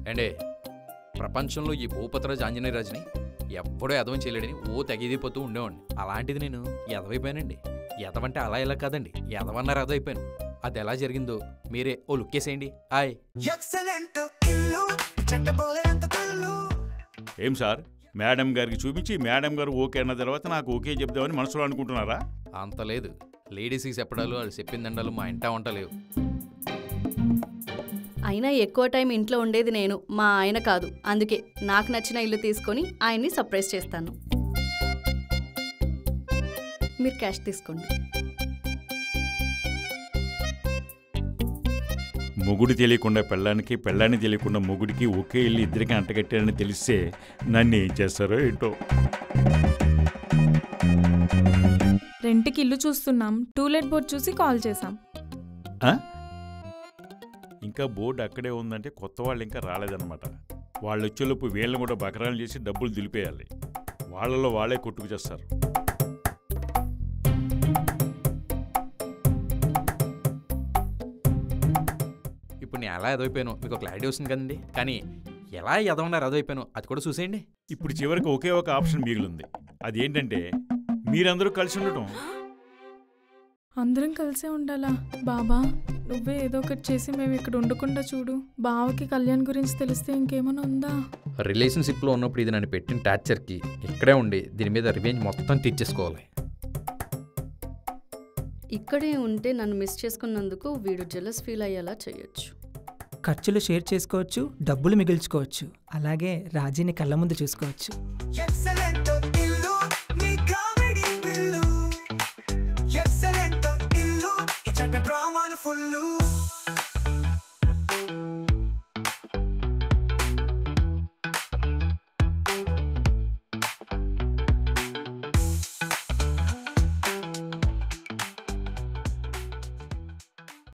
అండే ప్రపంచంలో ఈ భూపతిరాజు ఆంజనేయరాజుని ఎప్పుడూ ఎదవం చేయలేడని తెగిదిపోతూ ఉండేవాడిని. అలాంటిది నేను ఎదవైపోయానండి. ఎదవంటే అలా ఇలా కాదండి, ఎదవన్నారు ఎదవైపోయాను. అది ఎలా జరిగిందో మీరే ఓ లుక్కేసేయండి. ఆయ్ ఏం సార్, మేడం గారికి చూపించి మేడం గారు ఓకే అన్న తర్వాత నాకు ఓకే చెప్దామని మనసులో అనుకుంటున్నారా? అంత లేదు. లేడీస్కి చెప్పడాలు వాళ్ళు చెప్పిందండాలు మా ఇంటా వంటలేవు. అయినా ఎక్కువ టైం ఇంట్లో ఉండేది నేను, మా ఆయన కాదు. అందుకే నాకు నచ్చిన ఇల్లు తీసుకొని ఆయన్ని సర్ప్రైజ్ చేస్తాను. మీరు క్యాష్ తీసుకోండి. మొగుడు తెలియకుండా పెళ్ళానికి, పెళ్ళాన్ని తెలియకుండా మొగుడికి ఒకే ఇల్లు ఇద్దరికి అంటగట్టారని తెలిస్తే నన్ను ఏం చేస్తారో ఏంటో. రెంట్కి ఇల్లు చూస్తున్నాం. టూలెట్ బోర్డు చూసి కాల్ చేశాం. ఇంకా బోర్డు అక్కడే ఉందంటే కొత్త వాళ్ళు ఇంకా రాలేదన్నమాట. వాళ్ళు వచ్చేలోపు వీళ్ళని కూడా బకరాలు చేసి డబ్బులు దులిపేయాలి. వాళ్ళలో వాళ్ళే కొట్టుకు చేస్తారు. ఇప్పుడు నేను ఎలా ఎదవైపోయాను మీకు క్లారిటీ వస్తుంది కదండి. కానీ ఎలా ఎదవన్నారు ఎదవైపోయాను అది కూడా చూసేయండి. ఇప్పుడు చివరికి ఒకే ఒక ఆప్షన్ మిగిలింది. అదేంటంటే మీరందరూ కలిసి ఉండటం. అందరం కలిసే ఉండాలా? బాబా నువ్వే ఏదో ఒకటి చేసి మేము ఇక్కడ ఉండకుండా చూడు. బావకి కళ్యాణ్ గురించి తెలిస్తే ఇంకేమైనా ఉందా? రిలేషన్షిప్లో ఉన్నప్పుడు ఇది నన్ను పెట్టిన టార్చర్కి ఇక్కడే ఉండి దీని మీద రివెంజ్ మొత్తం తీర్చేసుకోవాలి. ఇక్కడే ఉంటే నన్ను మిస్ చేసుకున్నందుకు వీడు జెలస్ ఫీల్ అయ్యేలా చేయొచ్చు. ఖర్చులు షేర్ చేసుకోవచ్చు, డబ్బులు మిగిల్చుకోవచ్చు, అలాగే రాజీని కళ్ళ ముందు చూసుకోవచ్చు. Full